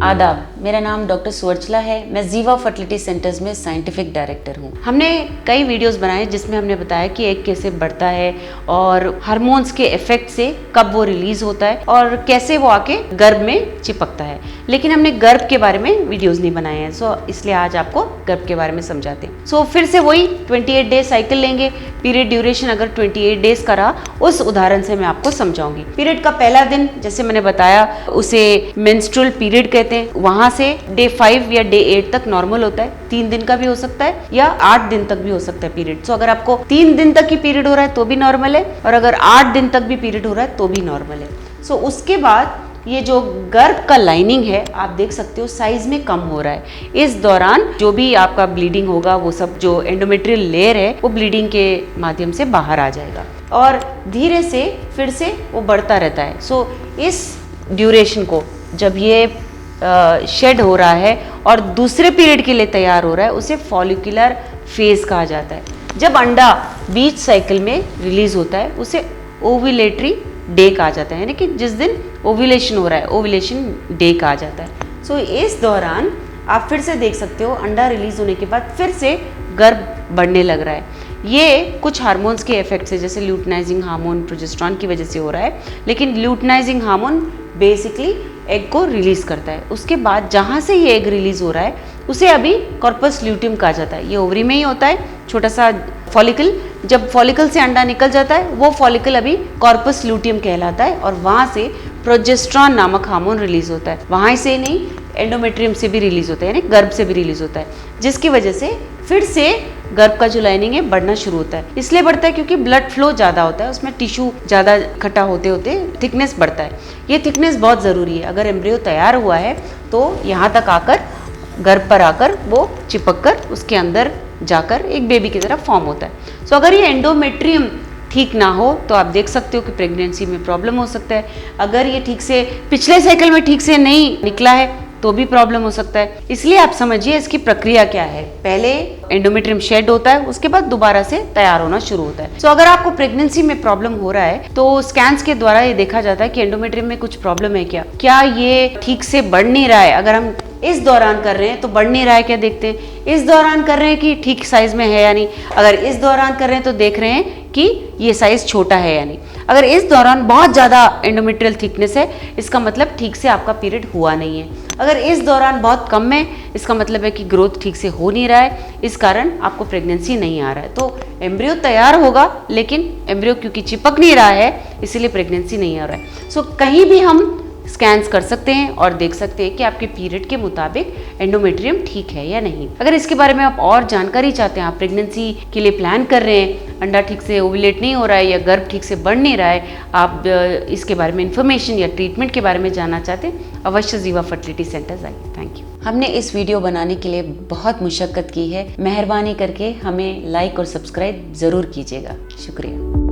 आदाब, मेरा नाम डॉक्टर सुवर्चला है। मैं जीवा फर्टिलिटी सेंटर्स में साइंटिफिक डायरेक्टर हूँ। हमने कई वीडियोस बनाए जिसमें हमने बताया कि एग कैसे बढ़ता है और हार्मोन्स के इफेक्ट से कब वो रिलीज होता है और कैसे वो आके गर्भ में चिपकता है। लेकिन हमने गर्भ के बारे में वीडियोस नहीं बनाए हैं, सो इसलिए आज आपको गर्भ के बारे में समझाते हैं। सो फिर से वही 28 डे साइकिल लेंगे। पीरियड ड्यूरेशन अगर 28 डेज का रहा, उस उदाहरण से मैं आपको समझाऊंगी। पीरियड का पहला दिन जैसे मैंने बताया उसे मेंस्ट्रुअल पीरियड कहते हैं। वहां से डे 5 या डे 8 तक नॉर्मल होता है। 3 दिन का भी हो सकता है या 8 दिन तक भी हो सकता है पीरियड। सो अगर आपको 3 दिन तक ही पीरियड हो रहा है तो भी नॉर्मल है, और अगर 8 दिन तक भी पीरियड हो रहा है तो भी नॉर्मल है। सो उसके बाद ये जो गर्भ का लाइनिंग है आप देख सकते हो साइज में कम हो रहा है। इस दौरान जो भी आपका ब्लीडिंग होगा वो सब जो एंडोमेट्रियल लेयर है वो ब्लीडिंग के माध्यम से बाहर आ जाएगा और धीरे से फिर से वो बढ़ता रहता है। सो इस ड्यूरेशन को जब ये शेड हो रहा है और दूसरे पीरियड के लिए तैयार हो रहा है उसे फॉलिकुलर फेज कहा जाता है। जब अंडा बीच साइकिल में रिलीज होता है उसे ओव्यूलेटरी डे कहा जाता है, यानी कि जिस दिन ओव्यूलेशन हो रहा है ओव्यूलेशन डे कहा जाता है। सो इस दौरान आप फिर से देख सकते हो अंडा रिलीज होने के बाद फिर से गर्भ बढ़ने लग रहा है। ये कुछ हार्मोन्स के इफेक्ट से जैसे ल्यूटिनाइजिंग हार्मोन प्रोजेस्टेरॉन की वजह से हो रहा है, लेकिन ल्यूटिनाइजिंग हार्मोन बेसिकली एग को रिलीज करता है। उसके बाद जहाँ से ये एग रिलीज हो रहा है उसे अभी कॉर्पस ल्यूटियम कहा जाता है। ये ओवरी में ही होता है, छोटा सा फॉलिकल। जब फॉलिकल से अंडा निकल जाता है वो फॉलिकल अभी कॉर्पस ल्यूटियम कहलाता है और वहाँ से प्रोजेस्टेरॉन नामक हार्मोन रिलीज होता है। वहाँ से नहीं, एंडोमेट्रियम से भी रिलीज होता है, यानी गर्भ से भी रिलीज होता है, जिसकी वजह से फिर से गर्भ का जो लाइनिंग है बढ़ना शुरू होता है। इसलिए बढ़ता है क्योंकि ब्लड फ्लो ज़्यादा होता है, उसमें टिश्यू ज़्यादा इकट्ठा होते होते थिकनेस बढ़ता है। ये थिकनेस बहुत ज़रूरी है। अगर एम्ब्रियो तैयार हुआ है तो यहाँ तक आकर गर्भ पर आकर वो चिपक कर उसके अंदर जाकर एक बेबी की तरह फॉर्म होता है। सो अगर ये एंडोमेट्रियम ठीक ना हो तो आप देख सकते हो कि प्रेगनेंसी में प्रॉब्लम हो सकता है। अगर ये ठीक से पिछले साइकिल में ठीक से नहीं निकला है तो भी प्रॉब्लम हो सकता है। इसलिए आप समझिए इसकी प्रक्रिया क्या है। पहले एंडोमेट्रियम शेड होता है, उसके बाद दोबारा से तैयार होना शुरू होता है। सो अगर आपको प्रेगनेंसी में प्रॉब्लम हो रहा है तो स्कैन्स के द्वारा ये देखा जाता है कि एंडोमेट्रियम में कुछ प्रॉब्लम है क्या ये ठीक से बढ़ नहीं रहा है। अगर हम इस दौरान कर रहे हैं तो बढ़ नहीं रहा है क्या देखते हैं, इस दौरान कर रहे हैं कि ठीक साइज में है या नहीं, अगर इस दौरान कर रहे हैं तो देख रहे हैं कि ये साइज छोटा है या नहीं। अगर इस दौरान बहुत ज़्यादा एंडोमेट्रियल थिकनेस है इसका मतलब ठीक से आपका पीरियड हुआ नहीं है। अगर इस दौरान बहुत कम है इसका मतलब है कि ग्रोथ ठीक से हो नहीं रहा है, इस कारण आपको प्रेगनेंसी नहीं आ रहा है। तो एम्ब्रियो तैयार होगा लेकिन एम्ब्रियो क्योंकि चिपक नहीं रहा है इसीलिए प्रेगनेंसी नहीं आ रहा है। सो कहीं भी हम स्कैन्स कर सकते हैं और देख सकते हैं कि आपके पीरियड के मुताबिक एंडोमेट्रियम ठीक है या नहीं। अगर इसके बारे में आप और जानकारी चाहते हैं, आप प्रेगनेंसी के लिए प्लान कर रहे हैं, अंडा ठीक से ओव्यूलेट नहीं हो रहा है या गर्भ ठीक से बढ़ नहीं रहा है, आप इसके बारे में इंफॉर्मेशन या ट्रीटमेंट के बारे में जानना चाहते हैं, अवश्य जीवा फर्टिलिटी सेंटर्स आइए। Thank you. हमने इस वीडियो बनाने के लिए बहुत मुशक्कत की है। मेहरबानी करके हमें लाइक और सब्सक्राइब ज़रूर कीजिएगा। शुक्रिया।